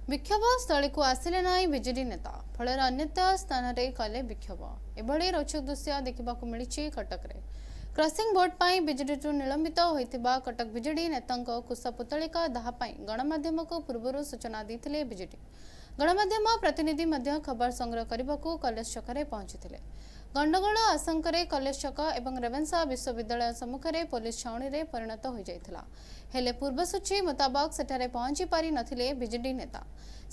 विक्षोभ स्थल को आसिले नाई बीजेडी नेता फल अन्यता स्थान में कले विक्षोभ एभली रोचक दृश्य देखा मिली कटक रे क्रॉसिंग बोर्ड पर बीजेडी निलंबित होता कटक बीजेडी नेता कुशपुतलिका दाह गणमाध्यम को पूर्व सूचना देते बीजेडी गणमाध्यम प्रतिनिधि खबर संग्रह करने को कॉलेज छक पहुंची गंडगोल आशंका कॉलेज छक और रेवेन्सा विश्वविद्यालय सम्मुख में पुलिस छाउनी में परिणत हो जाता हेले पूर्वसूची मुताबक सेठारे पहुंची पारि नथिले बीजेडी नेता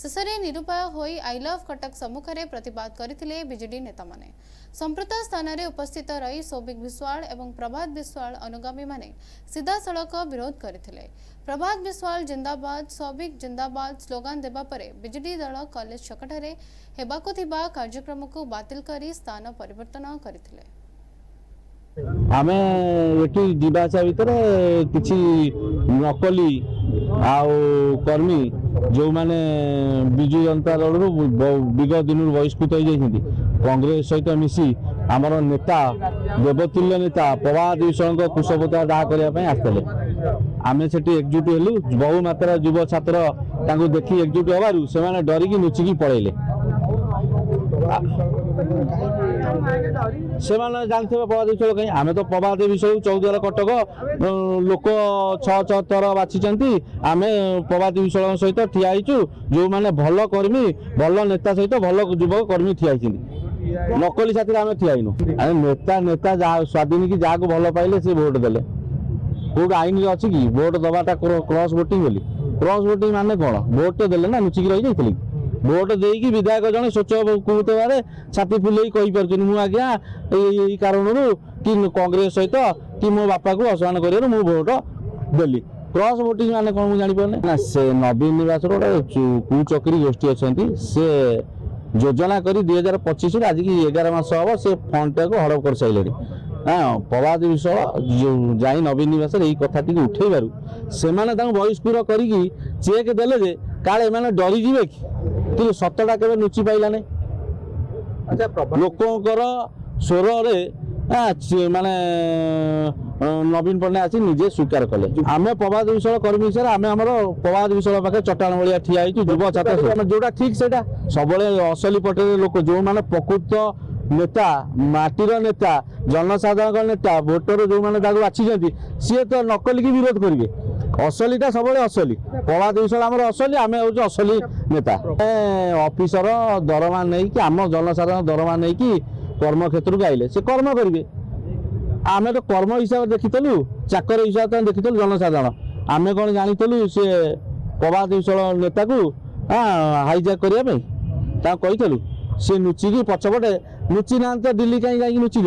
शेष में निरुपाय होई आई लव कटक सम्मुख में प्रतिवाद करथिले बीजेडी नेता माने संप्रत स्थान में उपस्थित रही सौभिक विश्वाल और प्रभात विश्वाल अनुगामी माने सीधा सड़क विरोध करथिले। प्रभात विश्वाल जिंदाबाद सौभिक जिंदाबाद स्लोगान देबा परे बीजेडी दल कॉलेज छकठारे हेबाकु थिबा कार्यक्रम को बातिल करी स्थान परिवर्तन करथिले। आमे एठी दिबाचा भितर किछि नकली आउ कर्मी जो माने बिजु जनता दल विगत दिन बहिष्कृत हो जाइछन्ति कांग्रेस सहित मिसी आमर नेता देवतुल्य नेता प्रभात विश्वाल कुशपुतलिका दाह करने ପାଇଁ आस्ते आमे सेठी एकजुट हेलु बहु मात्रा युव छात्र तांको देखि एकजुट होबारु से माने डरिकी नुचिकी पळैले से माने जानते प्रभात विश्वाल कहीं आमे तो प्रभात विश्वाल 14 कटक लोक 6 थर बाछिचंती आमे प्रभात विश्वाल सहित ठिया हिचु जो माने भल कर्मी भल नेता सहित भल युवक कर्मी ठिया हिचंती नकली साथी आमे ठिया हिनु नेता नेता स्वाधीन की जाको भल पाइले से वोट देले कोड आईन अच्छी कि वोट दबाटा क्रॉस वोटिंग बोली क्रॉस वोटिंग माने कौन वोट तो देले ना नुचिकी रही जाइथिले वोट देकी विधायक जने सोच कुतबारे छाती फुलेई कहि परछन मु आज्ञा एई कारणरू कि कांग्रेस सहित कि मो बापा को असमान करियो मु वोट देली क्रॉस वोटिंग माने कोन मु जानि परने ना से नवीन निवास रो कु चक्री गोष्ठी अछंती से योजना करी 2025 रे आज की 11 मास हबो से फंड को हड़प कर साइलेनी हाँ प्रभात विश्वाल जाई नवीन निवास यही कथाटी उठेबारु से बहिष्कृत करी चेक देले जे काले माने डरी जिवे कि सतटा केबे नुची पाइलाने लोकंकर स्वर रे माने नवीन पटनायक आसी निजे स्वीकार कले आमे प्रभात विश्वाल कर्मी हिसाब आमे हमर प्रभात विश्वाल पाखे चट्टान भलिया ठिया हिचु युव छात्र जोटा ठीक सेटा सबले असली पटे लोक जो माने प्रकृत नेता माटीर नेता जनसाधारण नेता भोटर जो मैंने बाछी सी तो नकली की विरोध करेंगे असलीटा सब असली प्रभात विश्वाल आम असली आम हूँ असली नेता ऑफिसर दरमा नहीं कि आम जनसाधारण दरमा नहीं कि कर्म क्षेत्र को आइले से कर्म करेंगे आम तो कर्म हिसाब से देखीलु चाकर हिसाब से देखीलु जनसाधारण आम कौन जानीलु सी प्रभात विश्वाल नेता को हाईजैक करने कहीलु सी नुचिकी पछपटे नुची ना तो दिल्ली कहीं जाकि नुची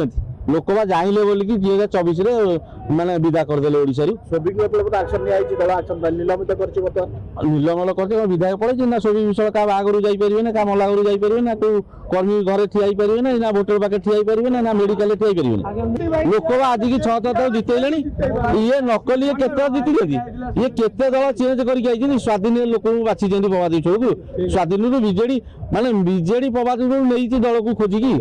लोक बा जाइले बोली कि 2024 रे माने विदा कर देले ओडिसा रु सबिक मतलब एक्शन नि आइछि दल एक्शन निलंबित करछि बत निलंबन करछि विधायक पड़े ना सबिक विषय का बागरु जाई परिबे ना का मलागरु जाई परिबे ना को कर्मी घरे ठियाई परिबे ना वोटर पाके ठियाई परिबे ना मेडिकल ठियाई परिबे लोक बा आज की 6 तो जितेलेनी ये नकली ये केते जितिलेनी ये केते दल चेंज करके आइछि स्वाधीन लोक बाछि जेंदी प्रभात विश्वाल को स्वाधीन रु बीजेडी माने बीजेडी प्रभात विश्वाल नैछि दल को खोजिकी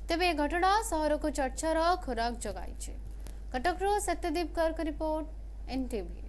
तेबे घटना शहर को चर्चार खोराक जगाई कटक सत्यदीप कर रिपोर्ट एनटीवी।